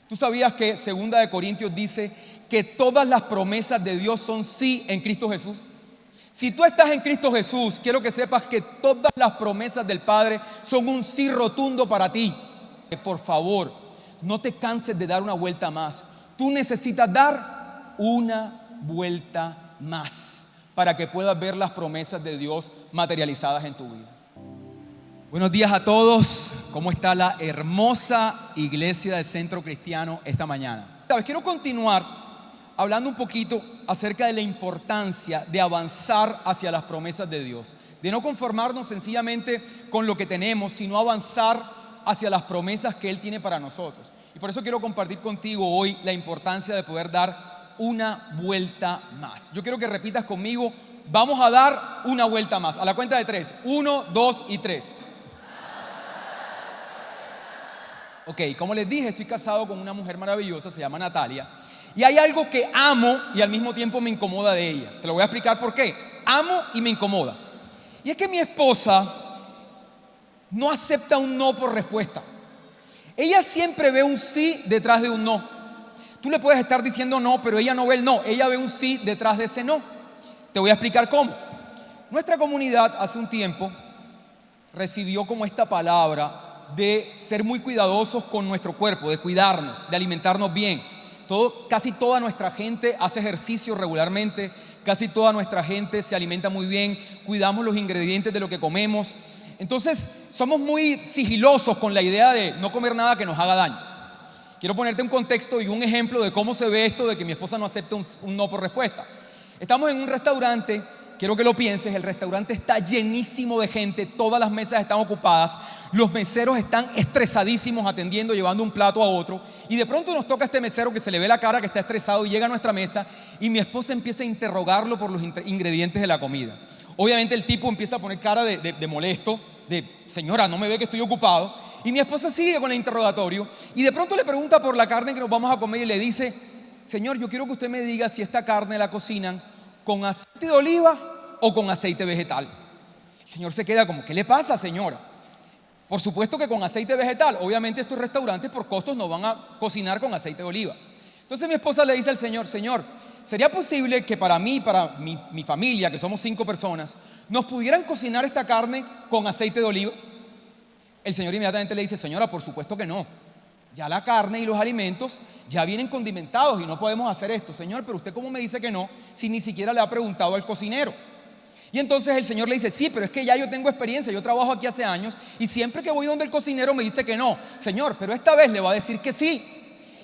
¿Tú sabías que 2 Corintios dice que todas las promesas de Dios son sí en Cristo Jesús? Si tú estás en Cristo Jesús, quiero que sepas que todas las promesas del Padre son un sí rotundo para ti. Por favor, no te canses de dar una vuelta más. Tú necesitas dar una vuelta más para que puedas ver las promesas de Dios materializadas en tu vida. Buenos días a todos. ¿Cómo está la hermosa iglesia del Centro Cristiano esta mañana? ¿Sabes? Quiero continuar hablando un poquito acerca de la importancia de avanzar hacia las promesas de Dios, de no conformarnos sencillamente con lo que tenemos, sino avanzar hacia las promesas que Él tiene para nosotros. Y por eso quiero compartir contigo hoy la importancia de poder dar una vuelta más. Yo quiero que repitas conmigo: vamos a dar una vuelta más. A la cuenta de 3. 1, 2 y 3. Ok, como les dije, estoy casado con una mujer maravillosa, se llama Natalia. Y hay algo que amo y al mismo tiempo me incomoda de ella. Te lo voy a explicar por qué. Amo y me incomoda. Y es que mi esposa no acepta un no por respuesta. Ella siempre ve un sí detrás de un no. Tú le puedes estar diciendo no, pero ella no ve el no. Ella ve un sí detrás de ese no. Te voy a explicar cómo. Nuestra comunidad hace un tiempo recibió como esta palabra de ser muy cuidadosos con nuestro cuerpo, de cuidarnos, de alimentarnos bien. Casi toda nuestra gente hace ejercicio regularmente, casi toda nuestra gente se alimenta muy bien, cuidamos los ingredientes de lo que comemos. Entonces somos muy sigilosos con la idea de no comer nada que nos haga daño. Quiero ponerte un contexto y un ejemplo de cómo se ve esto de que mi esposa no acepta un no por respuesta. Estamos en un restaurante, quiero que lo pienses, el restaurante está llenísimo de gente, todas las mesas están ocupadas, los meseros están estresadísimos atendiendo, llevando un plato a otro, y de pronto nos toca a este mesero que se le ve la cara que está estresado y llega a nuestra mesa y mi esposa empieza a interrogarlo por los ingredientes de la comida. Obviamente el tipo empieza a poner cara de molesto, de señora, no me ve que estoy ocupado, y mi esposa sigue con el interrogatorio y de pronto le pregunta por la carne que nos vamos a comer y le dice: señor, yo quiero que usted me diga si esta carne la cocinan con aceite de oliva o con aceite vegetal. El señor se queda como: ¿qué le pasa, señora? Por supuesto que con aceite vegetal. Obviamente estos restaurantes por costos no van a cocinar con aceite de oliva. Entonces mi esposa le dice al señor: señor, ¿sería posible que para mí, para mi familia, que somos 5 personas, nos pudieran cocinar esta carne con aceite de oliva? El señor inmediatamente le dice: señora, por supuesto que no. Ya la carne y los alimentos ya vienen condimentados y no podemos hacer esto. Señor, pero usted ¿cómo me dice que no si ni siquiera le ha preguntado al cocinero? Y entonces el señor le dice: sí, pero es que ya yo tengo experiencia, yo trabajo aquí hace años y siempre que voy donde el cocinero me dice que no. Señor, pero esta vez le va a decir que sí.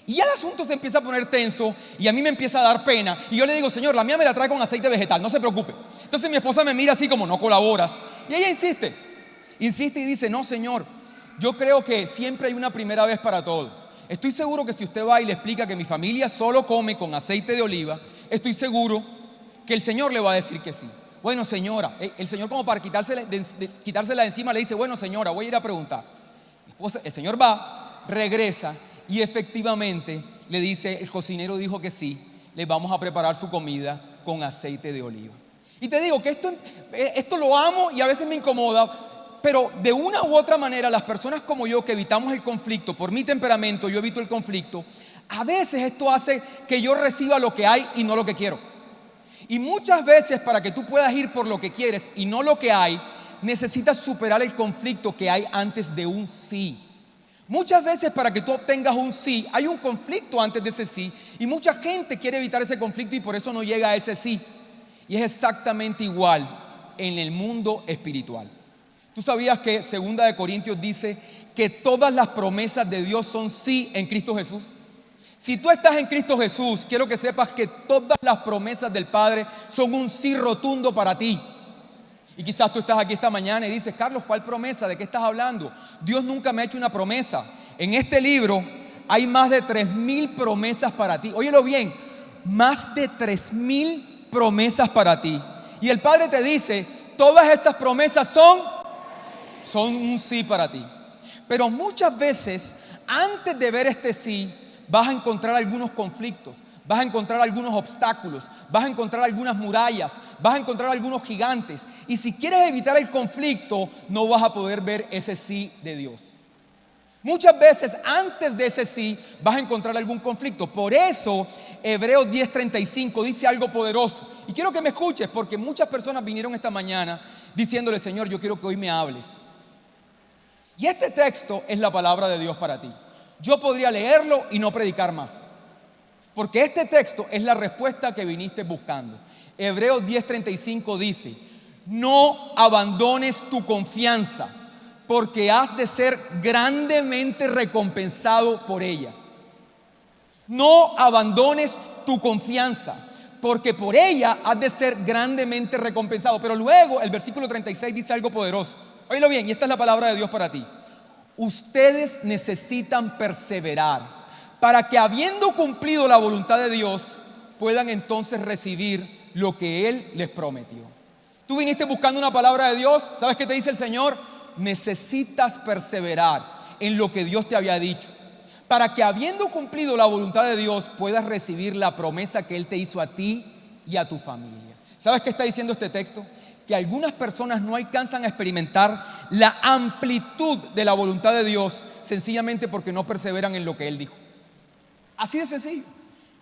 Y ya el asunto se empieza a poner tenso y a mí me empieza a dar pena. Y yo le digo: señor, la mía me la trae con aceite vegetal, no se preocupe. Entonces mi esposa me mira así como: no colaboras. Y ella insiste y dice: no, señor, yo creo que siempre hay una primera vez para todo. Estoy seguro que si usted va y le explica que mi familia solo come con aceite de oliva, estoy seguro que el señor le va a decir que sí. Bueno, señora, el señor, como para quitársela de encima, le dice: bueno, señora, voy a ir a preguntar. El señor va, regresa y efectivamente le dice: el cocinero dijo que sí, le vamos a preparar su comida con aceite de oliva. Y te digo que esto lo amo y a veces me incomoda, pero de una u otra manera las personas como yo que evitamos el conflicto, por mi temperamento yo evito el conflicto, a veces esto hace que yo reciba lo que hay y no lo que quiero. Y muchas veces para que tú puedas ir por lo que quieres y no lo que hay, necesitas superar el conflicto que hay antes de un sí. Muchas veces para que tú obtengas un sí, hay un conflicto antes de ese sí y mucha gente quiere evitar ese conflicto y por eso no llega a ese sí. Y es exactamente igual en el mundo espiritual. ¿Tú sabías que 2 Corintios dice que todas las promesas de Dios son sí en Cristo Jesús? Si tú estás en Cristo Jesús, quiero que sepas que todas las promesas del Padre son un sí rotundo para ti. Y quizás tú estás aquí esta mañana y dices: Carlos, ¿cuál promesa? ¿De qué estás hablando? Dios nunca me ha hecho una promesa. En este libro hay más de 3,000 promesas para ti. Óyelo bien, más de 3,000 promesas para ti. Y el Padre te dice: todas esas promesas son un sí para ti. Pero muchas veces, antes de ver este sí, vas a encontrar algunos conflictos, vas a encontrar algunos obstáculos, vas a encontrar algunas murallas, vas a encontrar algunos gigantes. Y si quieres evitar el conflicto, no vas a poder ver ese sí de Dios. Muchas veces antes de ese sí vas a encontrar algún conflicto. Por eso Hebreos 10:35 dice algo poderoso. Y quiero que me escuches, porque muchas personas vinieron esta mañana diciéndole: Señor, yo quiero que hoy me hables. Y este texto es la palabra de Dios para ti. Yo podría leerlo y no predicar más, porque este texto es la respuesta que viniste buscando. Hebreos 10:35 dice: no abandones tu confianza, porque has de ser grandemente recompensado por ella. No abandones tu confianza, porque por ella has de ser grandemente recompensado. Pero luego el versículo 36 dice algo poderoso. Óyelo bien, y esta es la palabra de Dios para ti. Ustedes necesitan perseverar para que, habiendo cumplido la voluntad de Dios, puedan entonces recibir lo que Él les prometió. Tú viniste buscando una palabra de Dios. ¿Sabes qué te dice el Señor? Necesitas perseverar en lo que Dios te había dicho, para que, habiendo cumplido la voluntad de Dios, puedas recibir la promesa que Él te hizo a ti y a tu familia. ¿Sabes qué está diciendo este texto? Que algunas personas no alcanzan a experimentar la amplitud de la voluntad de Dios sencillamente porque no perseveran en lo que Él dijo. Así de sencillo.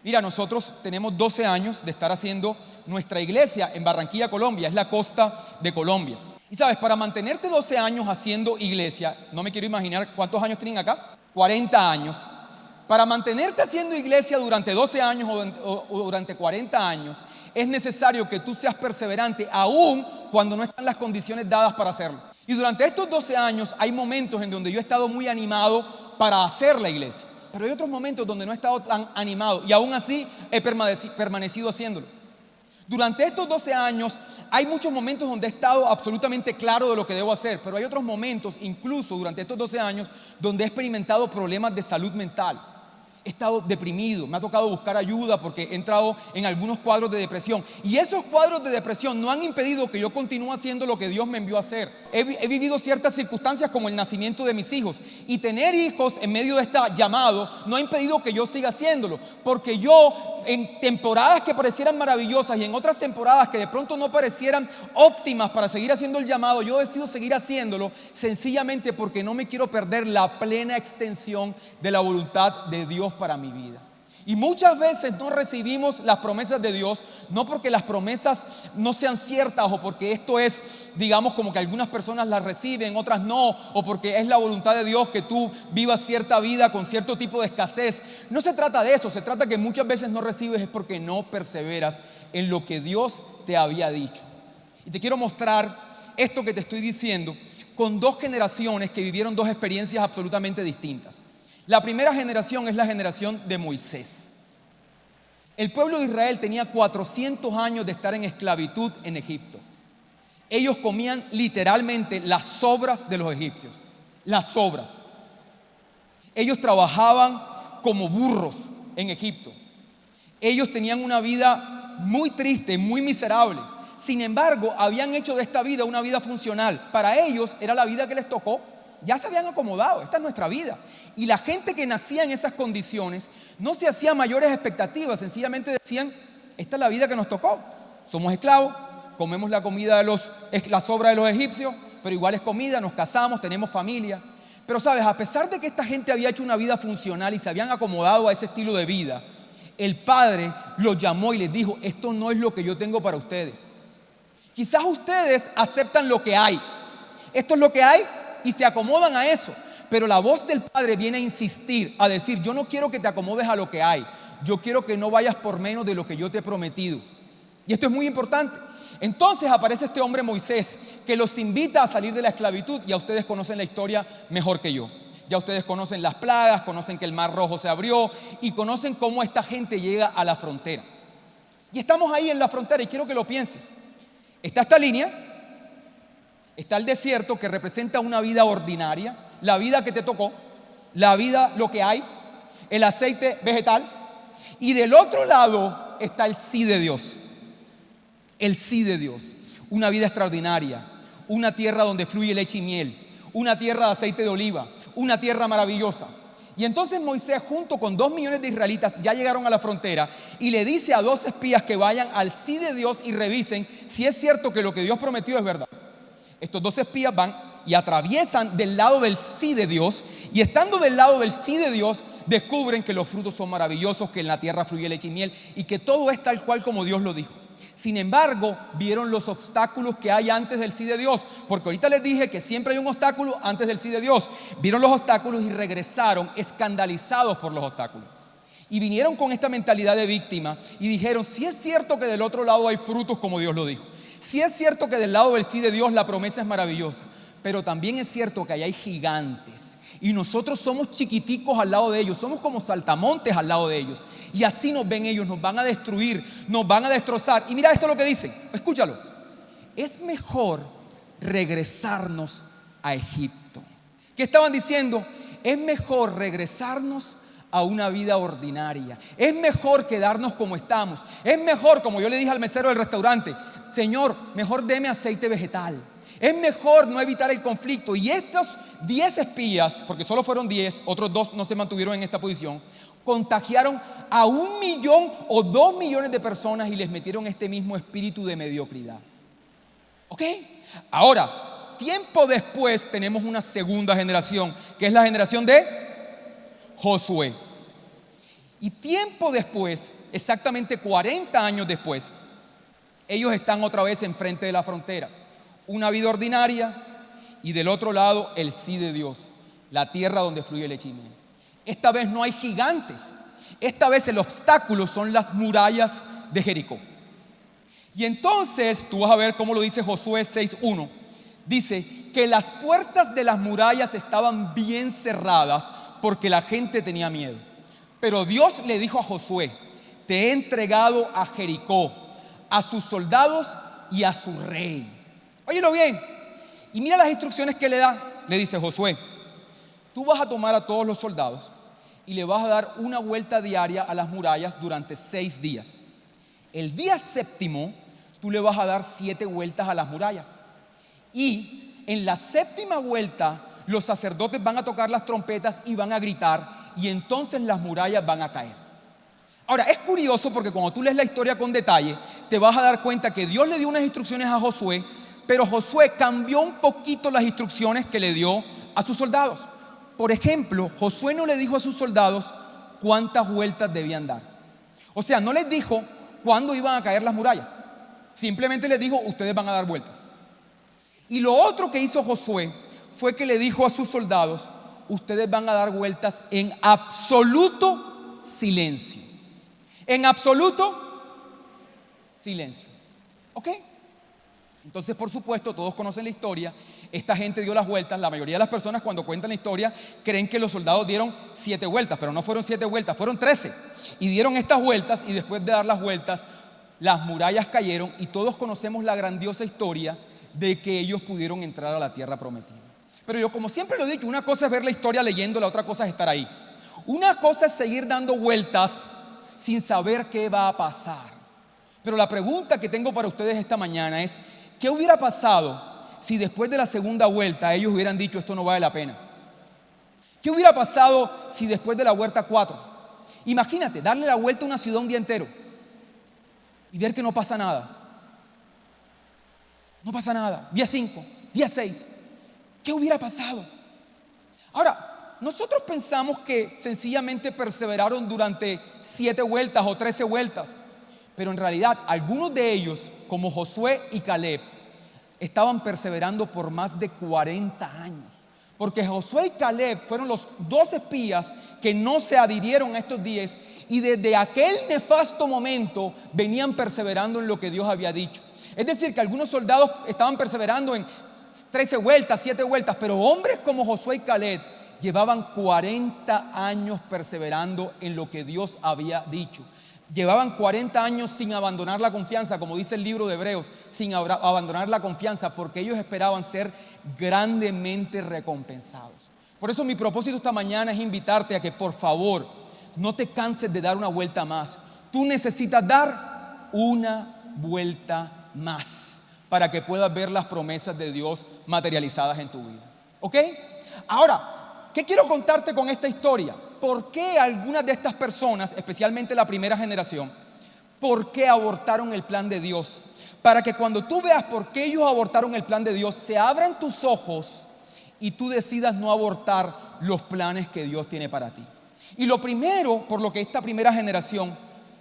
Mira, nosotros tenemos 12 años de estar haciendo nuestra iglesia en Barranquilla, Colombia. Es la costa de Colombia. Y sabes, para mantenerte 12 años haciendo iglesia, no me quiero imaginar cuántos años tienen acá, 40 años. Para mantenerte haciendo iglesia durante 12 años o durante 40 años, es necesario que tú seas perseverante aún cuando no están las condiciones dadas para hacerlo. Y durante estos 12 años hay momentos en donde yo he estado muy animado para hacer la iglesia, pero hay otros momentos donde no he estado tan animado y aún así he permanecido haciéndolo. Durante estos 12 años hay muchos momentos donde he estado absolutamente claro de lo que debo hacer, pero hay otros momentos, incluso durante estos 12 años, donde he experimentado problemas de salud mental. He estado deprimido, me ha tocado buscar ayuda porque he entrado en algunos cuadros de depresión. Y esos cuadros de depresión no han impedido que yo continúe haciendo lo que Dios me envió a hacer. He vivido ciertas circunstancias como el nacimiento de mis hijos. Y tener hijos en medio de este llamado no ha impedido que yo siga haciéndolo. Porque yo, en temporadas que parecieran maravillosas y en otras temporadas que de pronto no parecieran óptimas para seguir haciendo el llamado, yo decido seguir haciéndolo sencillamente porque no me quiero perder la plena extensión de la voluntad de Dios para mi vida. Y muchas veces no recibimos las promesas de Dios, no porque las promesas no sean ciertas o porque esto es, digamos, como que algunas personas las reciben, otras no, o porque es la voluntad de Dios que tú vivas cierta vida con cierto tipo de escasez. No se trata de eso, se trata que muchas veces no recibes es porque no perseveras en lo que Dios te había dicho. Y te quiero mostrar esto que te estoy diciendo con dos generaciones que vivieron dos experiencias absolutamente distintas. La primera generación es la generación de Moisés. El pueblo de Israel tenía 400 años de estar en esclavitud en Egipto. Ellos comían literalmente las sobras de los egipcios. Las sobras. Ellos trabajaban como burros en Egipto. Ellos tenían una vida muy triste, muy miserable. Sin embargo, habían hecho de esta vida una vida funcional. Para ellos era la vida que les tocó. Ya se habían acomodado, esta es nuestra vida. Y la gente que nacía en esas condiciones no se hacía mayores expectativas, sencillamente decían: esta es la vida que nos tocó. Somos esclavos, comemos la comida la sobra de los egipcios, pero igual es comida, nos casamos, tenemos familia. Pero sabes, a pesar de que esta gente había hecho una vida funcional y se habían acomodado a ese estilo de vida, el Padre los llamó y les dijo: esto no es lo que yo tengo para ustedes. Quizás ustedes aceptan lo que hay. Esto es lo que hay y se acomodan a eso. Pero la voz del Padre viene a insistir, a decir: yo no quiero que te acomodes a lo que hay. Yo quiero que no vayas por menos de lo que yo te he prometido. Y esto es muy importante. Entonces aparece este hombre Moisés, que los invita a salir de la esclavitud. Ya ustedes conocen la historia mejor que yo. Ya ustedes conocen las plagas, conocen que el Mar Rojo se abrió y conocen cómo esta gente llega a la frontera. Y estamos ahí en la frontera y quiero que lo pienses. Está esta línea, está el desierto que representa una vida ordinaria, la vida que te tocó, la vida, lo que hay, el aceite vegetal. Y del otro lado está el sí de Dios. El sí de Dios. Una vida extraordinaria, una tierra donde fluye leche y miel, una tierra de aceite de oliva, una tierra maravillosa. Y entonces Moisés, junto con 2 millones de israelitas, ya llegaron a la frontera y le dice a 2 espías que vayan al sí de Dios y revisen si es cierto que lo que Dios prometió es verdad. Estos 2 espías van y atraviesan del lado del sí de Dios Y estando del lado del sí de Dios, descubren que los frutos son maravillosos, que en la tierra fluye leche y miel y que todo es tal cual como Dios lo dijo. Sin embargo, vieron los obstáculos que hay antes del sí de Dios, porque ahorita les dije que siempre hay un obstáculo antes del sí de Dios. Vieron los obstáculos y regresaron escandalizados por los obstáculos. Y vinieron con esta mentalidad de víctima y dijeron: si es cierto que del otro lado hay frutos como Dios lo dijo, si es cierto que del lado del sí de Dios la promesa es maravillosa, pero también es cierto que ahí hay gigantes y nosotros somos chiquiticos al lado de ellos, somos como saltamontes al lado de ellos, y así nos ven ellos, nos van a destruir, nos van a destrozar. Y mira esto es lo que dicen, escúchalo: es mejor regresarnos a Egipto. ¿Qué estaban diciendo? Es mejor regresarnos a una vida ordinaria, es mejor quedarnos como estamos, es mejor, como yo le dije al mesero del restaurante: Señor, mejor deme aceite vegetal. Es mejor no evitar el conflicto. Y estos 10 espías, porque solo fueron 10, otros 2 no se mantuvieron en esta posición, contagiaron a 1 millón o 2 millones de personas y les metieron este mismo espíritu de mediocridad. ¿Ok? Ahora, tiempo después tenemos una segunda generación, que es la generación de Josué. Y tiempo después, exactamente 40 años después, ellos están otra vez enfrente de la frontera. Una vida ordinaria y del otro lado el sí de Dios, la tierra donde fluye leche y miel. Esta vez no hay gigantes, esta vez el obstáculo son las murallas de Jericó. Y entonces tú vas a ver cómo lo dice Josué 6:1. Dice que las puertas de las murallas estaban bien cerradas porque la gente tenía miedo. Pero Dios le dijo a Josué: te he entregado a Jericó, a sus soldados y a su rey. Óyelo bien. Y mira las instrucciones que le da. Le dice: Josué, tú vas a tomar a todos los soldados y le vas a dar una vuelta diaria a las murallas durante 6 días. El día séptimo tú le vas a dar 7 vueltas a las murallas. Y en la séptima vuelta los sacerdotes van a tocar las trompetas y van a gritar, y entonces las murallas van a caer. Ahora, es curioso porque cuando tú lees la historia con detalle, te vas a dar cuenta que Dios le dio unas instrucciones a Josué, pero Josué cambió un poquito las instrucciones que le dio a sus soldados. Por ejemplo, Josué no le dijo a sus soldados cuántas vueltas debían dar. O sea, no les dijo cuándo iban a caer las murallas. Simplemente les dijo: ustedes van a dar vueltas. Y lo otro que hizo Josué fue que le dijo a sus soldados: ustedes van a dar vueltas en absoluto silencio. En absoluto silencio. ¿Ok? Entonces, por supuesto, todos conocen la historia. Esta gente dio las vueltas. La mayoría de las personas, cuando cuentan la historia, creen que los soldados dieron 7 vueltas, pero no fueron 7 vueltas, fueron 13. Y dieron estas vueltas, y después de dar las vueltas, las murallas cayeron, y todos conocemos la grandiosa historia de que ellos pudieron entrar a la tierra prometida. Pero yo, como siempre lo he dicho, una cosa es ver la historia leyendo, la otra cosa es estar ahí. Una cosa es seguir dando vueltas sin saber qué va a pasar. Pero la pregunta que tengo para ustedes esta mañana es: ¿qué hubiera pasado si después de la segunda vuelta ellos hubieran dicho: esto no vale la pena? ¿Qué hubiera pasado si después de la vuelta 4? Imagínate, darle la vuelta a una ciudad un día entero y ver que no pasa nada. No pasa nada. Día 5, día 6. ¿Qué hubiera pasado? Ahora, nosotros pensamos que sencillamente perseveraron durante 7 vueltas o 13 vueltas. Pero en realidad algunos de ellos, como Josué y Caleb, estaban perseverando por más de 40 años. Porque Josué y Caleb fueron los 2 espías que no se adhirieron a estos 10, y desde aquel nefasto momento venían perseverando en lo que Dios había dicho. Es decir, que algunos soldados estaban perseverando en 13 vueltas, 7 vueltas, pero hombres como Josué y Caleb llevaban 40 años perseverando en lo que Dios había dicho. Llevaban 40 años sin abandonar la confianza, como dice el libro de Hebreos, sin abandonar la confianza, porque ellos esperaban ser grandemente recompensados. Por eso mi propósito esta mañana es invitarte a que, por favor, no te canses de dar una vuelta más. Tú necesitas dar una vuelta más para que puedas ver las promesas de Dios materializadas en tu vida. ¿Ok? Ahora, ¿qué quiero contarte con esta historia? ¿Por qué algunas de estas personas, especialmente la primera generación, por qué abortaron el plan de Dios? Para que cuando tú veas por qué ellos abortaron el plan de Dios, se abran tus ojos y tú decidas no abortar los planes que Dios tiene para ti. Y lo primero por lo que esta primera generación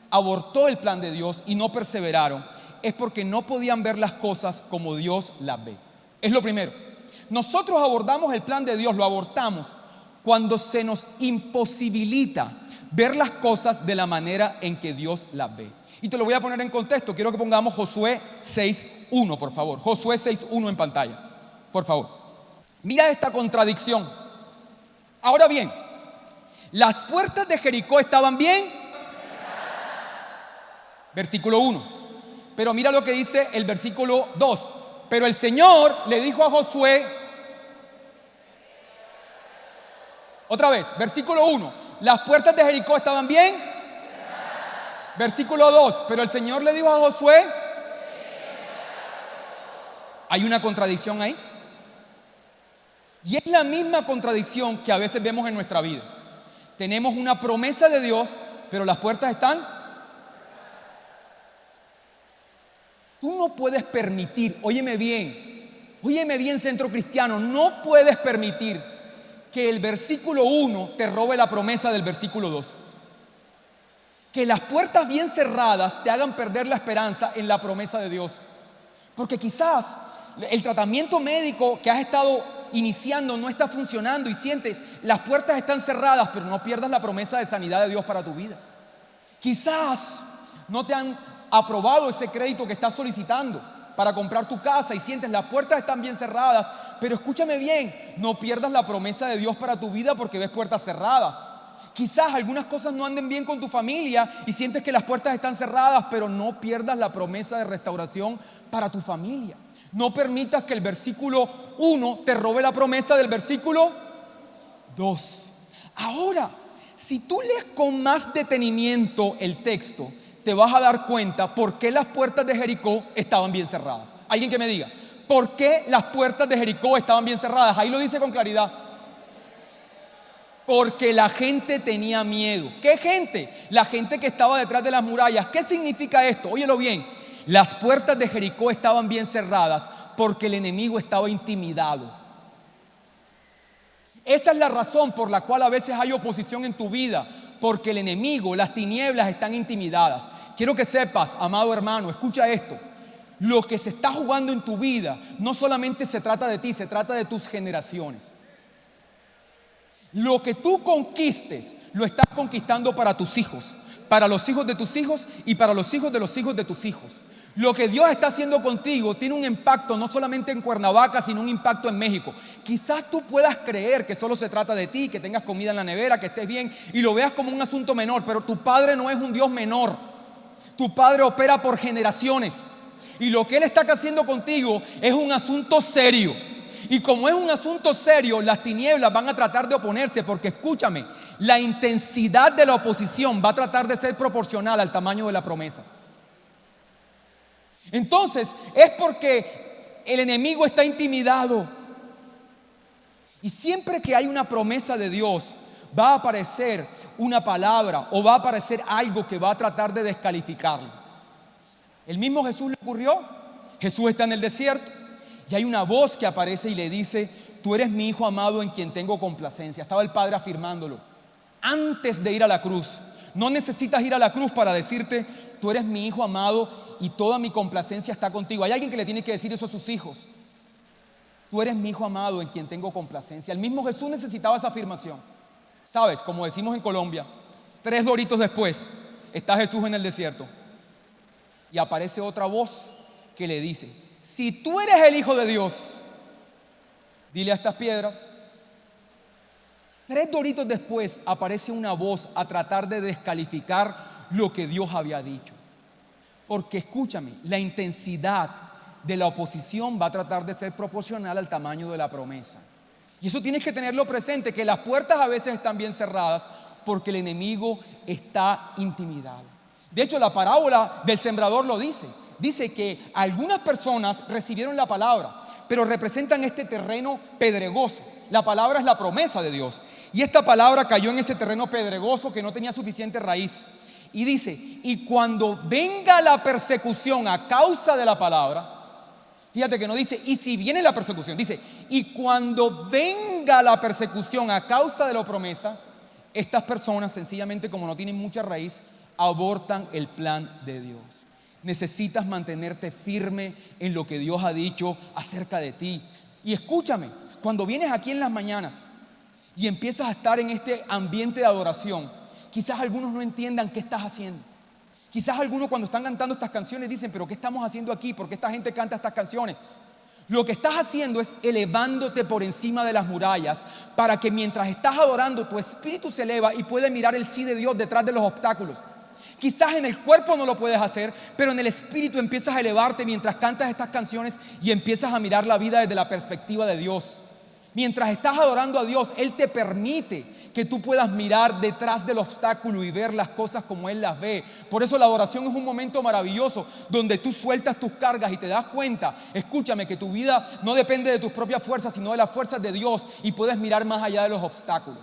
abortó el plan de Dios y no perseveraron es porque no podían ver las cosas como Dios las ve. Es lo primero. Nosotros abordamos el plan de Dios, lo abortamos cuando se nos imposibilita ver las cosas de la manera en que Dios las ve. Y te lo voy a poner en contexto. Quiero que pongamos Josué 6:1, por favor. Josué 6:1 en pantalla, por favor. Mira esta contradicción. Ahora bien, las puertas de Jericó estaban bien. Versículo 1. Pero mira lo que dice el versículo 2. Pero el Señor le dijo a Josué, otra vez, versículo 1. Las puertas de Jericó estaban bien. Versículo 2. Pero el Señor le dijo a Josué. Hay una contradicción ahí. Y es la misma contradicción que a veces vemos en nuestra vida. Tenemos una promesa de Dios, pero las puertas están. Tú no puedes permitir, óyeme bien, Centro Cristiano, no puedes permitir que el versículo 1 te robe la promesa del versículo 2. Que las puertas bien cerradas te hagan perder la esperanza en la promesa de Dios. Porque quizás el tratamiento médico que has estado iniciando no está funcionando y sientes las puertas están cerradas, pero no pierdas la promesa de sanidad de Dios para tu vida. Quizás no te han aprobado ese crédito que estás solicitando para comprar tu casa y sientes las puertas están bien cerradas, pero escúchame bien, no pierdas la promesa de Dios para tu vida porque ves puertas cerradas. Quizás algunas cosas no anden bien con tu familia y sientes que las puertas están cerradas, pero no pierdas la promesa de restauración para tu familia. No permitas que el versículo 1 te robe la promesa del versículo 2. Ahora, si tú lees con más detenimiento el texto, te vas a dar cuenta por qué las puertas de Jericó estaban bien cerradas. Alguien que me diga, ¿por qué las puertas de Jericó estaban bien cerradas? Ahí lo dice con claridad. Porque la gente tenía miedo. ¿Qué gente? La gente que estaba detrás de las murallas. ¿Qué significa esto? Óyelo bien. Las puertas de Jericó estaban bien cerradas porque el enemigo estaba intimidado. Esa es la razón por la cual a veces hay oposición en tu vida, porque el enemigo, las tinieblas están intimidadas. Quiero que sepas, amado hermano, escucha esto. Lo que se está jugando en tu vida no solamente se trata de ti, se trata de tus generaciones. Lo que tú conquistes, lo estás conquistando para tus hijos, para los hijos de tus hijos y para los hijos de los hijos de tus hijos. Lo que Dios está haciendo contigo tiene un impacto no solamente en Cuernavaca, sino un impacto en México. Quizás tú puedas creer que solo se trata de ti, que tengas comida en la nevera, que estés bien y lo veas como un asunto menor, pero tu Padre no es un Dios menor. Tu Padre opera por generaciones y lo que Él está haciendo contigo es un asunto serio. Y como es un asunto serio, las tinieblas van a tratar de oponerse porque, escúchame, la intensidad de la oposición va a tratar de ser proporcional al tamaño de la promesa. Entonces, es porque el enemigo está intimidado. Y siempre que hay una promesa de Dios, va a aparecer una palabra o va a aparecer algo que va a tratar de descalificarlo. El mismo Jesús le ocurrió. Jesús está en el desierto y hay una voz que aparece y le dice: tú eres mi hijo amado en quien tengo complacencia. Estaba el Padre afirmándolo antes de ir a la cruz. No necesitas ir a la cruz para decirte: tú eres mi hijo amado y toda mi complacencia está contigo. Hay alguien que le tiene que decir eso a sus hijos: tú eres mi hijo amado en quien tengo complacencia. El mismo Jesús necesitaba esa afirmación. ¿Sabes? Como decimos en Colombia, 3 doritos después está Jesús en el desierto y aparece otra voz que le dice: si tú eres el Hijo de Dios, dile a estas piedras. 3 doritos después aparece una voz a tratar de descalificar lo que Dios había dicho. Porque escúchame, la intensidad de la oposición va a tratar de ser proporcional al tamaño de la promesa. Y eso tienes que tenerlo presente, que las puertas a veces están bien cerradas porque el enemigo está intimidado. De hecho, la parábola del sembrador lo dice. Dice que algunas personas recibieron la palabra, pero representan este terreno pedregoso. La palabra es la promesa de Dios. Y esta palabra cayó en ese terreno pedregoso que no tenía suficiente raíz. Y dice: y cuando venga la persecución a causa de la palabra, fíjate que no dice y si viene la persecución, dice Y cuando venga la persecución a causa de la promesa, estas personas sencillamente, como no tienen mucha raíz, abortan el plan de Dios. Necesitas mantenerte firme en lo que Dios ha dicho acerca de ti. Y escúchame, cuando vienes aquí en las mañanas y empiezas a estar en este ambiente de adoración, quizás algunos no entiendan qué estás haciendo. Quizás algunos cuando están cantando estas canciones dicen, pero ¿qué estamos haciendo aquí? ¿Por qué esta gente canta estas canciones? Lo que estás haciendo es elevándote por encima de las murallas para que mientras estás adorando tu espíritu se eleva y puede mirar el sí de Dios detrás de los obstáculos. Quizás en el cuerpo no lo puedes hacer, pero en el espíritu empiezas a elevarte mientras cantas estas canciones y empiezas a mirar la vida desde la perspectiva de Dios. Mientras estás adorando a Dios, Él te permite que tú puedas mirar detrás del obstáculo y ver las cosas como Él las ve. Por eso la adoración es un momento maravilloso donde tú sueltas tus cargas y te das cuenta, escúchame, que tu vida no depende de tus propias fuerzas, sino de las fuerzas de Dios, y puedes mirar más allá de los obstáculos.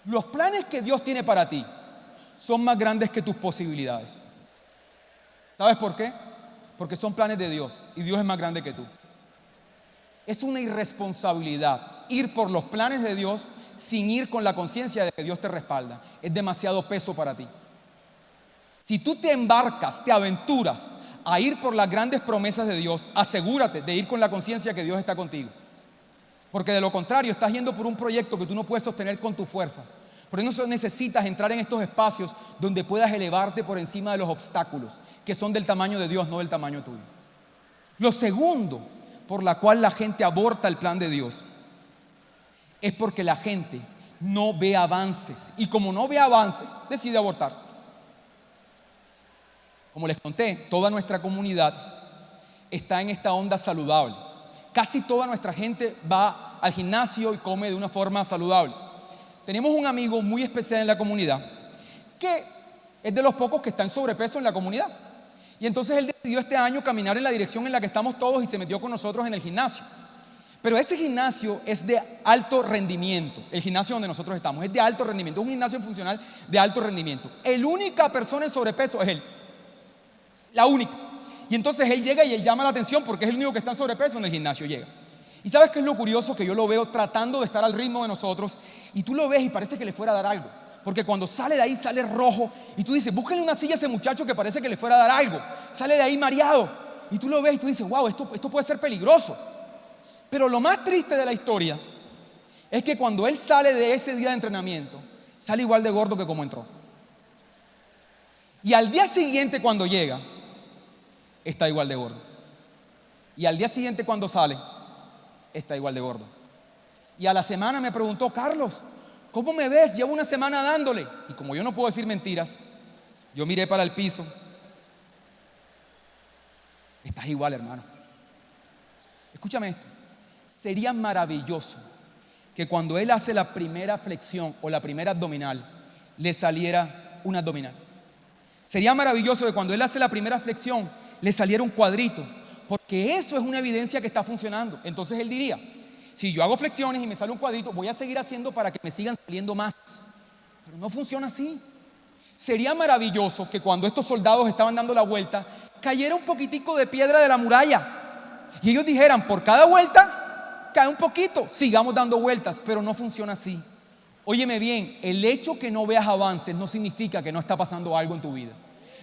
Los planes que Dios tiene para ti son más grandes que tus posibilidades. ¿Sabes por qué? Porque son planes de Dios y Dios es más grande que tú. Es una irresponsabilidad ir por los planes de Dios sin ir con la conciencia de que Dios te respalda. Es demasiado peso para ti. Si tú te embarcas, te aventuras a ir por las grandes promesas de Dios, asegúrate de ir con la conciencia que Dios está contigo. Porque de lo contrario, estás yendo por un proyecto que tú no puedes sostener con tus fuerzas. Por eso necesitas entrar en estos espacios donde puedas elevarte por encima de los obstáculos, que son del tamaño de Dios, no del tamaño tuyo. Lo segundo por la cual la gente aborta el plan de Dios es porque la gente no ve avances. Y como no ve avances, decide abortar. Como les conté, toda nuestra comunidad está en esta onda saludable. Casi toda nuestra gente va al gimnasio y come de una forma saludable. Tenemos un amigo muy especial en la comunidad que es de los pocos que está en sobrepeso en la comunidad. Y entonces él decidió este año caminar en la dirección en la que estamos todos y se metió con nosotros en el gimnasio. Pero ese gimnasio es de alto rendimiento. El gimnasio donde nosotros estamos es de alto rendimiento. Es un gimnasio funcional de alto rendimiento. La única persona en sobrepeso es él. La única. Y entonces él llega y él llama la atención porque es el único que está en sobrepeso en el gimnasio. Llega. ¿Y sabes qué es lo curioso? Que yo lo veo tratando de estar al ritmo de nosotros y tú lo ves y parece que le fuera a dar algo. Porque cuando sale de ahí sale rojo y tú dices, búsquenle una silla a ese muchacho que parece que le fuera a dar algo. Sale de ahí mareado y tú lo ves y tú dices, wow, esto puede ser peligroso. Pero lo más triste de la historia es que cuando él sale de ese día de entrenamiento, sale igual de gordo que como entró. Y al día siguiente cuando llega, está igual de gordo. Y al día siguiente cuando sale, está igual de gordo. Y a la semana me preguntó, Carlos, ¿cómo me ves? Llevo una semana dándole. Y como yo no puedo decir mentiras, yo miré para el piso. Estás igual, hermano. Escúchame esto. Sería maravilloso que cuando él hace la primera flexión o la primera abdominal, le saliera un abdominal. Sería maravilloso que cuando él hace la primera flexión, le saliera un cuadrito. Porque eso es una evidencia que está funcionando. Entonces él diría, si yo hago flexiones y me sale un cuadrito, voy a seguir haciendo para que me sigan saliendo más. Pero no funciona así. Sería maravilloso que cuando estos soldados estaban dando la vuelta, cayera un poquitico de piedra de la muralla. Y ellos dijeran, por cada vuelta, cae un poquito, sigamos dando vueltas. Pero no funciona así. Óyeme bien, el hecho que no veas avances no significa que no está pasando algo en tu vida.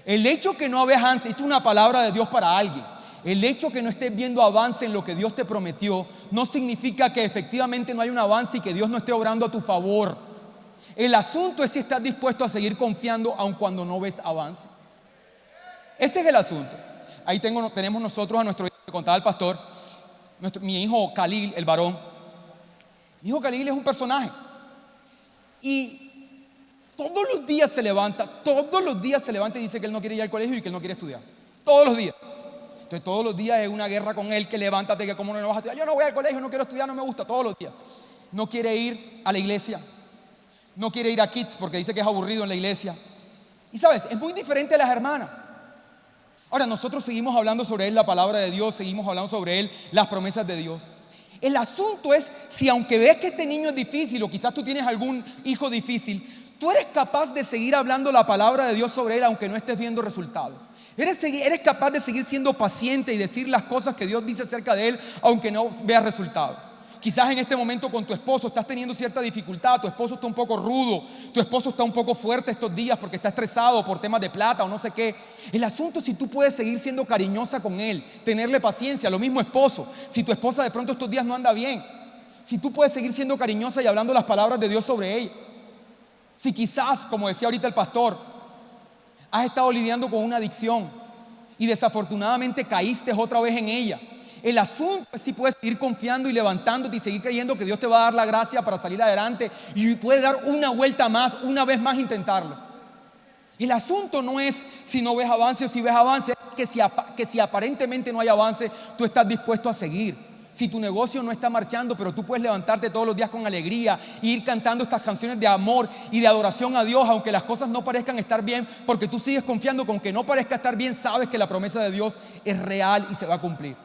El hecho que no veas avances, esto es una palabra de Dios para alguien. El hecho que no estés viendo avance en lo que Dios te prometió no significa que efectivamente no hay un avance y que Dios no esté obrando a tu favor. El asunto es si estás dispuesto a seguir confiando aun cuando no ves avance. Ese es el asunto. Ahí tenemos nosotros a nuestro hijo, que contaba el pastor, mi hijo Khalil, el varón. Mi hijo Khalil es un personaje. Y todos los días se levanta y dice que él no quiere ir al colegio y que él no quiere estudiar. Todos los días. Entonces todos los días es una guerra con él, que levántate, que cómo no vas a estudiar. Yo no voy al colegio, no quiero estudiar, no me gusta, todos los días. No quiere ir a la iglesia. No quiere ir a Kids porque dice que es aburrido en la iglesia. Y sabes, es muy diferente a las hermanas. Ahora nosotros seguimos hablando sobre él la palabra de Dios, seguimos hablando sobre él las promesas de Dios. El asunto es si aunque ves que este niño es difícil o quizás tú tienes algún hijo difícil, tú eres capaz de seguir hablando la palabra de Dios sobre él aunque no estés viendo resultados. Eres capaz de seguir siendo paciente y decir las cosas que Dios dice acerca de Él, aunque no veas resultado. Quizás en este momento con tu esposo estás teniendo cierta dificultad, tu esposo está un poco rudo, tu esposo está un poco fuerte estos días porque está estresado por temas de plata o no sé qué. El asunto es si tú puedes seguir siendo cariñosa con él, tenerle paciencia. Lo mismo esposo, si tu esposa de pronto estos días no anda bien, si tú puedes seguir siendo cariñosa y hablando las palabras de Dios sobre ella. Si quizás, como decía ahorita el pastor, has estado lidiando con una adicción y desafortunadamente caíste otra vez en ella. El asunto es si puedes seguir confiando y levantándote y seguir creyendo que Dios te va a dar la gracia para salir adelante y puedes dar una vuelta más, una vez más intentarlo. El asunto no es si no ves avance o si ves avance, es que si aparentemente no hay avance, tú estás dispuesto a seguir. Si tu negocio no está marchando, pero tú puedes levantarte todos los días con alegría e ir cantando estas canciones de amor y de adoración a Dios, aunque las cosas no parezcan estar bien, porque tú sigues confiando con que no parezca estar bien, sabes que la promesa de Dios es real y se va a cumplir.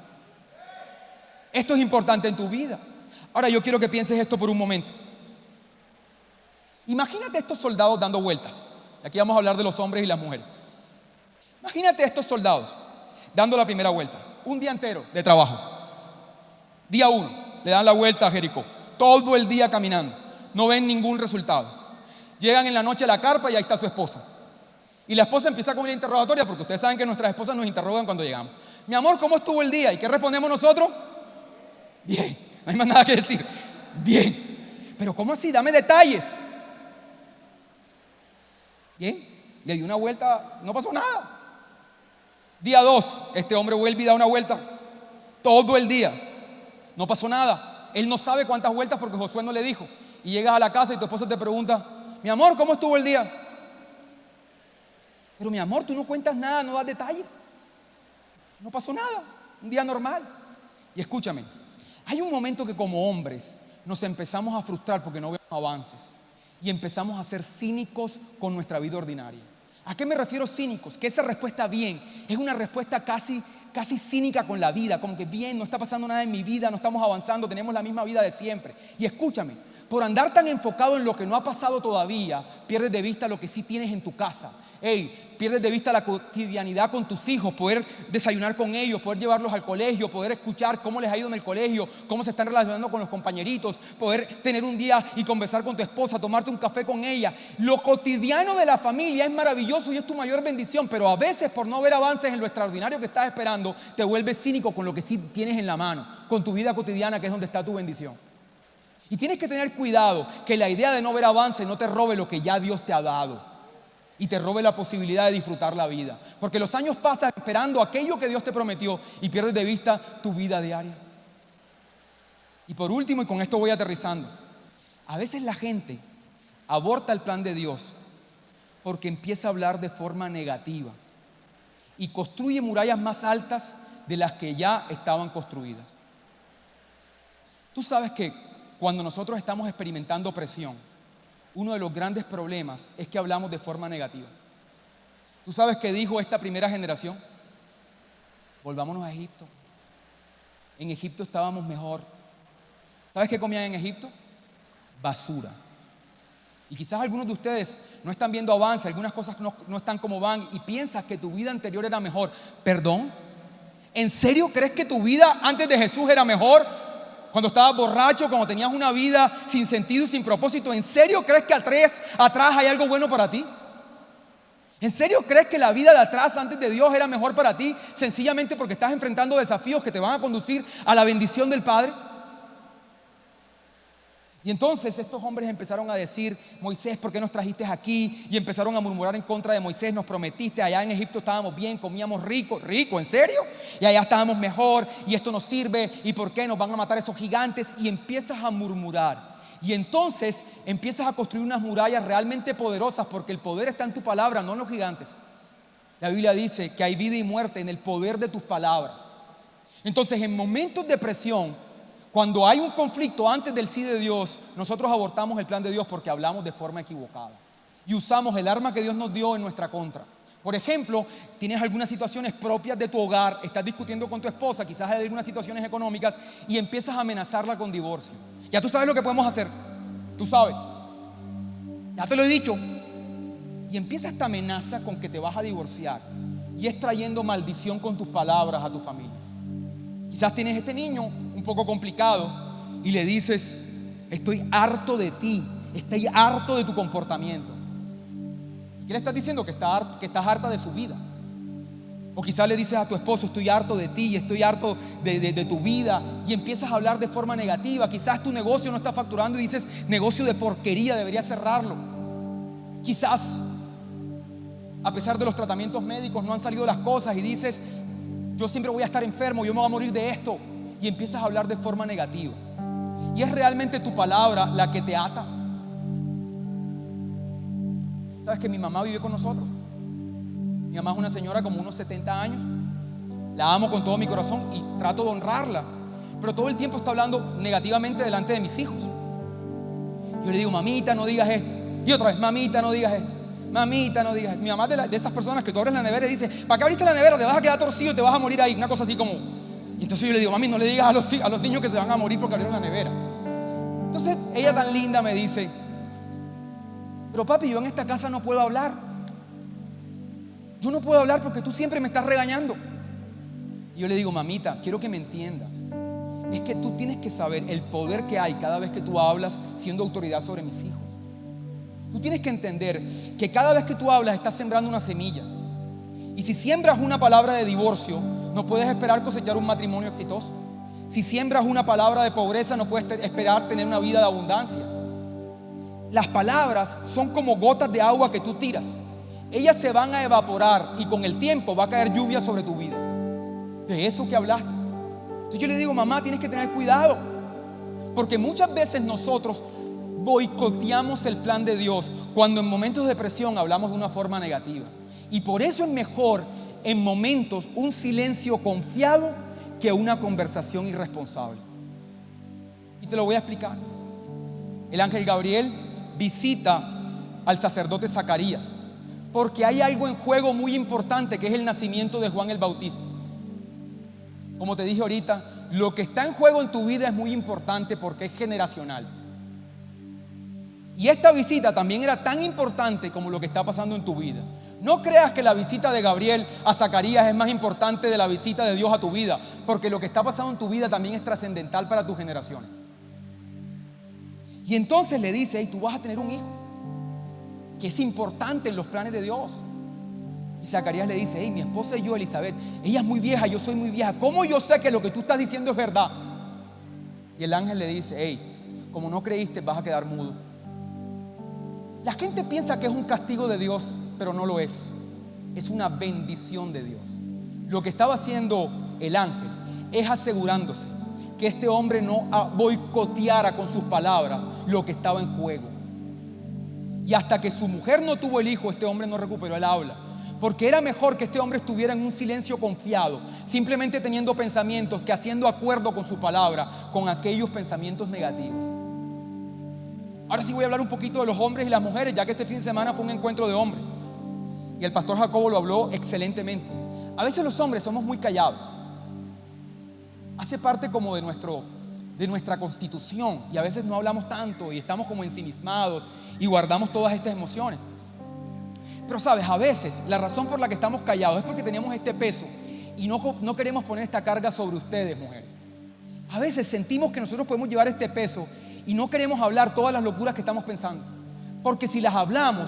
Esto es importante en tu vida. Ahora yo quiero que pienses esto por un momento. Imagínate estos soldados dando vueltas. Aquí vamos a hablar de los hombres y las mujeres. Imagínate estos soldados dando la primera vuelta. Un día entero de trabajo. Día 1, le dan la vuelta a Jericó. Todo el día caminando. No ven ningún resultado. Llegan en la noche a la carpa y ahí está su esposa. Y la esposa empieza con una interrogatoria, porque ustedes saben que nuestras esposas nos interrogan cuando llegamos. Mi amor, ¿cómo estuvo el día? ¿Y qué respondemos nosotros? Bien, no hay más nada que decir. Bien, pero ¿cómo así? Dame detalles. Bien, le di una vuelta, no pasó nada. Día 2, este hombre vuelve y da una vuelta todo el día, no pasó nada. Él no sabe cuántas vueltas porque Josué no le dijo. Y llegas a la casa y tu esposa te pregunta: mi amor, ¿cómo estuvo el día? Pero mi amor, tú no cuentas nada, no das detalles. No pasó nada, un día normal. Y escúchame, hay un momento que como hombres nos empezamos a frustrar porque no vemos avances y empezamos a ser cínicos con nuestra vida ordinaria. ¿A qué me refiero cínicos? Que esa respuesta bien es una respuesta casi cínica con la vida, como que bien, no está pasando nada en mi vida, no estamos avanzando, tenemos la misma vida de siempre. Y escúchame, por andar tan enfocado en lo que no ha pasado todavía, pierdes de vista lo que sí tienes en tu casa. Pierdes de vista la cotidianidad con tus hijos, poder desayunar con ellos, poder llevarlos al colegio, poder escuchar cómo les ha ido en el colegio, cómo se están relacionando con los compañeritos, poder tener un día y conversar con tu esposa, tomarte un café con ella. Lo cotidiano de la familia es maravilloso y es tu mayor bendición, pero a veces por no ver avances en lo extraordinario que estás esperando, te vuelves cínico con lo que sí tienes en la mano, con tu vida cotidiana, que es donde está tu bendición. Y tienes que tener cuidado que la idea de no ver avances no te robe lo que ya Dios te ha dado y te robe la posibilidad de disfrutar la vida, porque los años pasan esperando aquello que Dios te prometió y pierdes de vista tu vida diaria. Y por último, y con esto voy aterrizando, a veces la gente aborta el plan de Dios porque empieza a hablar de forma negativa y construye murallas más altas de las que ya estaban construidas. Tú sabes que cuando nosotros estamos experimentando presión, uno de los grandes problemas es que hablamos de forma negativa. ¿Tú sabes qué dijo esta primera generación? Volvámonos a Egipto. En Egipto estábamos mejor. ¿Sabes qué comían en Egipto? Basura. Y quizás algunos de ustedes no están viendo avance, algunas cosas no están como van y piensas que tu vida anterior era mejor. ¿Perdón? ¿En serio crees que tu vida antes de Jesús era mejor? Cuando estabas borracho, cuando tenías una vida sin sentido y sin propósito, ¿en serio crees que atrás hay algo bueno para ti? ¿En serio crees que la vida de atrás antes de Dios era mejor para ti sencillamente porque estás enfrentando desafíos que te van a conducir a la bendición del Padre? Y entonces estos hombres empezaron a decir: Moisés, ¿por qué nos trajiste aquí? Y empezaron a murmurar en contra de Moisés: nos prometiste, allá en Egipto estábamos bien, comíamos rico, ¿en serio? Y allá estábamos mejor y esto nos sirve, ¿y por qué nos van a matar esos gigantes? Y empiezas a murmurar. Y entonces empiezas a construir unas murallas realmente poderosas, porque el poder está en tu palabra, no en los gigantes. La Biblia dice que hay vida y muerte en el poder de tus palabras. Entonces, en momentos de presión, cuando hay un conflicto antes del sí de Dios, nosotros abortamos el plan de Dios porque hablamos de forma equivocada y usamos el arma que Dios nos dio en nuestra contra. Por ejemplo, tienes algunas situaciones propias de tu hogar, estás discutiendo con tu esposa, quizás hay algunas situaciones económicas y empiezas a amenazarla con divorcio. Ya tú sabes lo que podemos hacer, tú sabes, ya te lo he dicho. Y empieza esta amenaza con que te vas a divorciar. y es trayendo maldición con tus palabras a tu familia. Quizás tienes este niño un poco complicado y le dices: estoy harto de ti, estoy harto de tu comportamiento. ¿Qué le estás diciendo? Que estás harta de su vida. O quizás le dices a tu esposo: estoy harto de ti, estoy harto de tu vida, y empiezas a hablar de forma negativa. Quizás tu negocio no está facturando y dices: negocio de porquería, debería cerrarlo. Quizás, a pesar de los tratamientos médicos, no han salido las cosas y dices: yo siempre voy a estar enfermo, yo me voy a morir de esto, y empiezas a hablar de forma negativa. ¿Y es realmente tu palabra la que te ata? ¿Sabes que mi mamá vive con nosotros? Mi mamá es una señora como unos 70 años. La amo con todo mi corazón y trato de honrarla, pero todo el tiempo está hablando negativamente delante de mis hijos. Yo le digo: mamita, no digas esto. Y otra vez: mamita, no digas esto. Mamita, no digas esto. Mi mamá es de esas personas que tú abres la nevera y dice: ¿para qué abriste la nevera? Te vas a quedar torcido y te vas a morir ahí. Una cosa así como... Y entonces yo le digo: mami, no le digas a los niños que se van a morir porque abrieron la nevera. Entonces ella, tan linda, me dice: pero papi, yo en esta casa no puedo hablar. Yo no puedo hablar porque tú siempre me estás regañando. Y yo le digo: mamita, quiero que me entiendas. Es que tú tienes que saber el poder que hay cada vez que tú hablas siendo autoridad sobre mis hijos. Tú tienes que entender que cada vez que tú hablas estás sembrando una semilla. Y si siembras una palabra de divorcio, no puedes esperar cosechar un matrimonio exitoso. Si siembras una palabra de pobreza, no puedes esperar tener una vida de abundancia. Las palabras son como gotas de agua que tú tiras. Ellas se van a evaporar y con el tiempo va a caer lluvia sobre tu vida. De eso que hablaste. Entonces yo le digo: mamá, tienes que tener cuidado, porque muchas veces nosotros boicoteamos el plan de Dios cuando en momentos de presión hablamos de una forma negativa. Y por eso es mejor en momentos un silencio confiado que una conversación irresponsable. Y te lo voy a explicar. El ángel Gabriel visita al sacerdote Zacarías porque hay algo en juego muy importante, que es el nacimiento de Juan el Bautista. Como te dije ahorita, lo que está en juego en tu vida es muy importante porque es generacional. Y esta visita también era tan importante como lo que está pasando en tu vida. No creas que la visita de Gabriel a Zacarías es más importante de la visita de Dios a tu vida, porque lo que está pasando en tu vida también es trascendental para tus generaciones. Y entonces le dice: hey, tú vas a tener un hijo que es importante en los planes de Dios. Y Zacarías le dice: hey, mi esposa y yo, Elizabeth, ella es muy vieja, yo soy muy vieja. ¿Cómo yo sé que lo que tú estás diciendo es verdad? Y el ángel le dice: hey, como no creíste, vas a quedar mudo. La gente piensa que es un castigo de Dios, pero no lo es. Es una bendición de Dios. Lo que estaba haciendo el ángel es asegurándose que este hombre no boicoteara con sus palabras lo que estaba en juego. Y hasta que su mujer no tuvo el hijo, este hombre no recuperó el habla, porque era mejor que este hombre estuviera en un silencio confiado, simplemente teniendo pensamientos, que haciendo acuerdo con su palabra, con aquellos pensamientos negativos. Ahora sí voy a hablar un poquito de los hombres y las mujeres, ya que este fin de semana fue un encuentro de hombres y el pastor Jacobo lo habló excelentemente. A veces los hombres somos muy callados. Hace parte como de nuestra constitución, y a veces no hablamos tanto y estamos como ensimismados y guardamos todas estas emociones. Pero sabes, a veces la razón por la que estamos callados es porque tenemos este peso y no queremos poner esta carga sobre ustedes, mujeres. A veces sentimos que nosotros podemos llevar este peso y no queremos hablar todas las locuras que estamos pensando, porque si las hablamos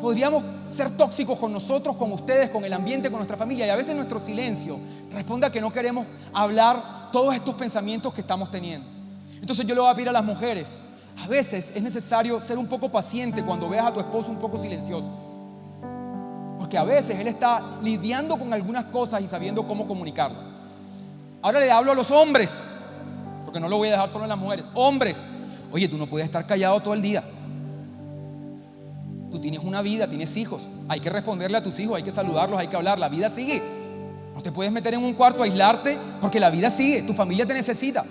podríamos ser tóxicos con nosotros, con ustedes, con el ambiente, con nuestra familia. Y a veces nuestro silencio responde a que no queremos hablar todos estos pensamientos que estamos teniendo. Entonces yo le voy a pedir a las mujeres: a veces es necesario ser un poco paciente cuando veas a tu esposo un poco silencioso, porque a veces él está lidiando con algunas cosas y sabiendo cómo comunicarlas. Ahora le hablo a los hombres, porque no lo voy a dejar solo en las mujeres. Hombres, oye, tú no puedes estar callado todo el día. Tú tienes una vida, tienes hijos, hay que responderle a tus hijos, hay que saludarlos, hay que hablar, la vida sigue. No te puedes meter en un cuarto a aislarte, porque la vida sigue, tu familia te necesita.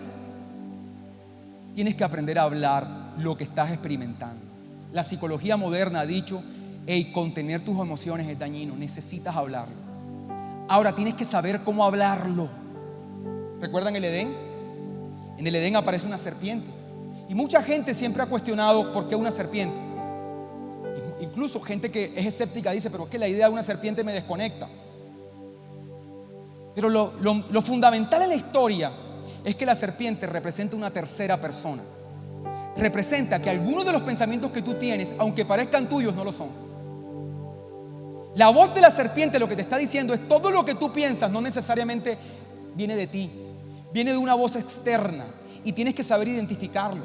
Tienes que aprender a hablar lo que estás experimentando. La psicología moderna ha dicho: hey, contener tus emociones es dañino, necesitas hablarlo. Ahora tienes que saber cómo hablarlo. ¿Recuerdan el Edén? En el Edén aparece una serpiente, y mucha gente siempre ha cuestionado por qué una serpiente. Incluso gente que es escéptica dice: pero es que la idea de una serpiente me desconecta. Pero lo fundamental en la historia es que la serpiente representa una tercera persona. Representa que algunos de los pensamientos que tú tienes, aunque parezcan tuyos, no lo son. La voz de la serpiente lo que te está diciendo es: todo lo que tú piensas no necesariamente viene de ti, viene de una voz externa, y tienes que saber identificarlo.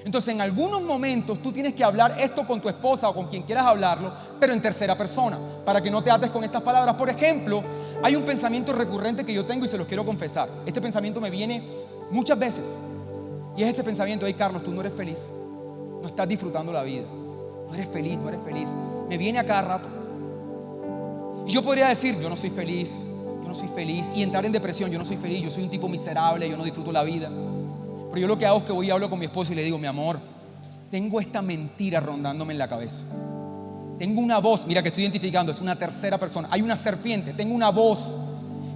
Entonces, en algunos momentos tú tienes que hablar esto con tu esposa o con quien quieras hablarlo, pero en tercera persona, para que no te ates con estas palabras. Por ejemplo, hay un pensamiento recurrente que yo tengo y se los quiero confesar. Este pensamiento me viene muchas veces, y es este pensamiento: hey Carlos, tú no eres feliz, no estás disfrutando la vida, no eres feliz, no eres feliz. Me viene a cada rato. Y yo podría decir: yo no soy feliz, yo no soy feliz, y entrar en depresión: yo no soy feliz, yo soy un tipo miserable, yo no disfruto la vida. Pero yo lo que hago es que voy y hablo con mi esposo y le digo: mi amor, tengo esta mentira rondándome en la cabeza. Tengo una voz, mira que estoy identificando, es una tercera persona. Hay una serpiente, tengo una voz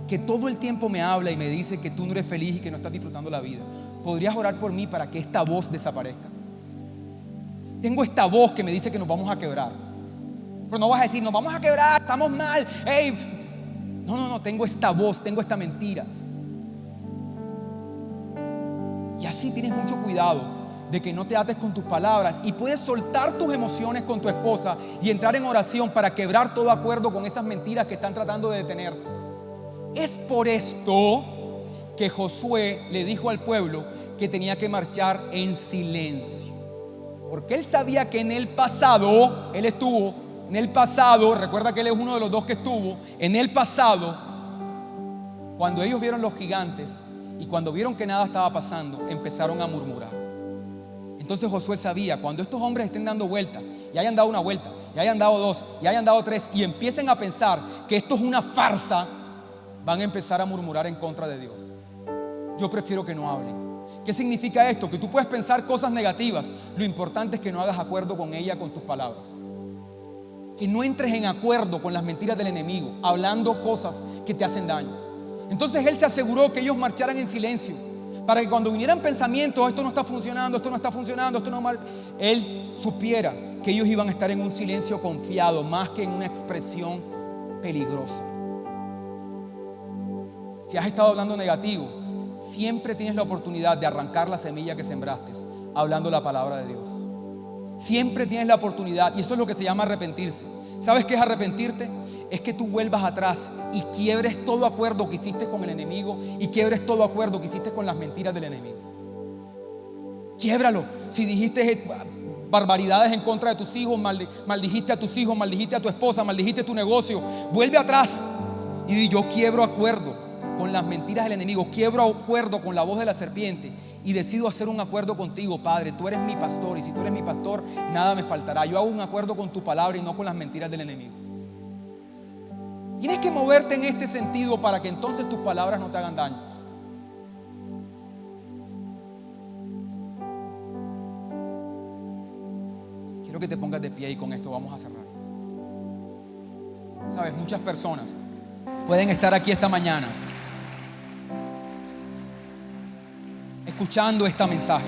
que todo el tiempo me habla y me dice que tú no eres feliz y que no estás disfrutando la vida. ¿Podrías orar por mí para que esta voz desaparezca? Tengo esta voz que me dice que nos vamos a quebrar. Pero no vas a decir: nos vamos a quebrar, estamos mal. Hey. No, tengo esta voz, tengo esta mentira. Y así tienes mucho cuidado de que no te ates con tus palabras, y puedes soltar tus emociones con tu esposa y entrar en oración para quebrar todo acuerdo con esas mentiras que están tratando de detener. Es por esto que Josué le dijo al pueblo que tenía que marchar en silencio, porque él sabía que en el pasado, él estuvo en el pasado, recuerda que él es uno de los dos que estuvo en el pasado, cuando ellos vieron los gigantes y cuando vieron que nada estaba pasando, empezaron a murmurar. Entonces Josué sabía: cuando estos hombres estén dando vueltas, y hayan dado una vuelta, y hayan dado dos, y hayan dado tres, y empiecen a pensar que esto es una farsa, van a empezar a murmurar en contra de Dios. Yo prefiero que no hablen. ¿Qué significa esto? Que tú puedes pensar cosas negativas, lo importante es que no hagas acuerdo con ella, con tus palabras. Que no entres en acuerdo con las mentiras del enemigo, hablando cosas que te hacen daño. Entonces él se aseguró que ellos marcharan en silencio, para que cuando vinieran pensamientos: esto no está funcionando, esto no está funcionando, esto no mal, él supiera que ellos iban a estar en un silencio confiado, más que en una expresión peligrosa. Si has estado hablando negativo, siempre tienes la oportunidad de arrancar la semilla que sembraste hablando la palabra de Dios. Siempre tienes la oportunidad, y eso es lo que se llama arrepentirse. ¿Sabes qué es arrepentirte? Es que tú vuelvas atrás y quiebres todo acuerdo que hiciste con el enemigo, y quiebres todo acuerdo que hiciste con las mentiras del enemigo. Quiebralo. Si dijiste barbaridades en contra de tus hijos, maldijiste a tus hijos, maldijiste a tu esposa, maldijiste tu negocio, vuelve atrás y di: yo quiebro acuerdo con las mentiras del enemigo, quiebro acuerdo con la voz de la serpiente, y decido hacer un acuerdo contigo, Padre. Tú eres mi pastor, y si tú eres mi pastor, nada me faltará. Yo hago un acuerdo con tu palabra y no con las mentiras del enemigo. Tienes que moverte en este sentido para que entonces tus palabras no te hagan daño. Quiero que te pongas de pie, y con esto vamos a cerrar. Sabes, muchas personas pueden estar aquí esta mañana escuchando este mensaje,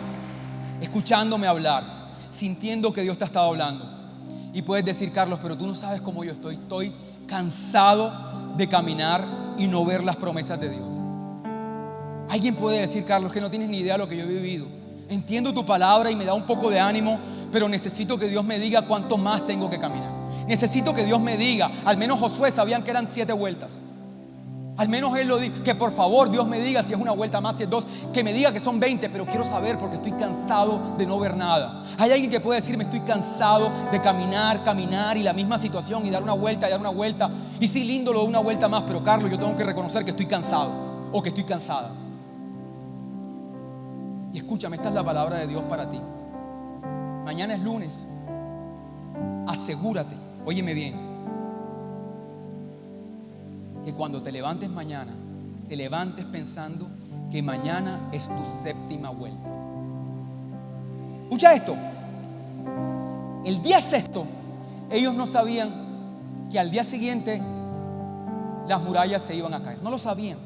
escuchándome hablar, sintiendo que Dios te ha estado hablando, y puedes decir: Carlos, pero tú no sabes cómo yo estoy cansado de caminar y no ver las promesas de Dios. Alguien puede decir: Carlos, que no tienes ni idea de lo que yo he vivido. Entiendo tu palabra y me da un poco de ánimo, pero necesito que Dios me diga cuánto más tengo que caminar. Necesito que Dios me diga, al menos Josué sabían que eran 7 vueltas. Al menos él lo dijo, que por favor Dios me diga si es una vuelta más, si es 2, que me diga que son 20, pero quiero saber porque estoy cansado de no ver nada. Hay alguien que puede decirme: estoy cansado de caminar y la misma situación y dar una vuelta y dar una vuelta. Y sí, lindo lo de una vuelta más, pero Carlos, yo tengo que reconocer que estoy cansado o que estoy cansada. Y escúchame, esta es la palabra de Dios para ti. Mañana es lunes. Asegúrate, óyeme bien, que cuando te levantes mañana, te levantes pensando que mañana es tu 7ª vuelta. Escucha esto. El día 6º, ellos no sabían que al día siguiente las murallas se iban a caer. No lo sabían.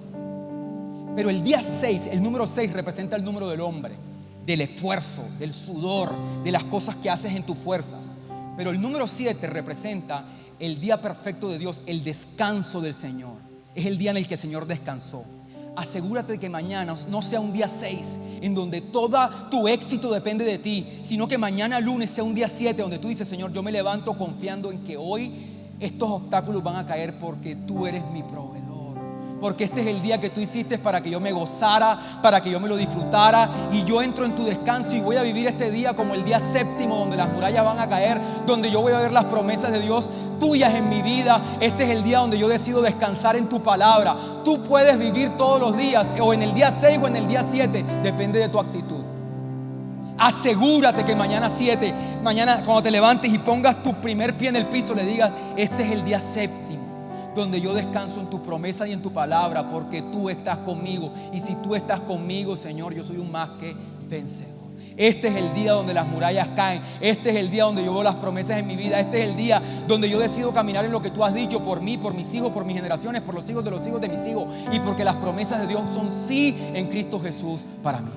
Pero el día 6, el número 6 representa el número del hombre, del esfuerzo, del sudor, de las cosas que haces en tus fuerzas. Pero el número 7 representa el día perfecto de Dios, el descanso del Señor. Es el día en el que el Señor descansó. Asegúrate de que mañana no sea un día 6 en donde todo tu éxito depende de ti, sino que mañana lunes sea un día 7 donde tú dices: Señor, yo me levanto confiando en que hoy estos obstáculos van a caer porque tú eres mi proveedor. Porque este es el día que tú hiciste para que yo me gozara, para que yo me lo disfrutara. Y yo entro en tu descanso y voy a vivir este día como el día 7 donde las murallas van a caer, donde yo voy a ver las promesas de Dios tuyas en mi vida. Este es el día donde yo decido descansar en tu palabra. Tú puedes vivir todos los días, o en el día 6 o en el día 7, depende de tu actitud. Asegúrate que mañana cuando te levantes y pongas tu primer pie en el piso, le digas: este es el día 7 donde yo descanso en tu promesa y en tu palabra, porque tú estás conmigo. Y si tú estás conmigo, Señor, yo soy un más que vencedor. Este es el día donde las murallas caen. Este es el día donde yo veo las promesas en mi vida. Este es el día donde yo decido caminar en lo que tú has dicho por mí, por mis hijos, por mis generaciones, por los hijos de mis hijos. Y porque las promesas de Dios son sí en Cristo Jesús para mí.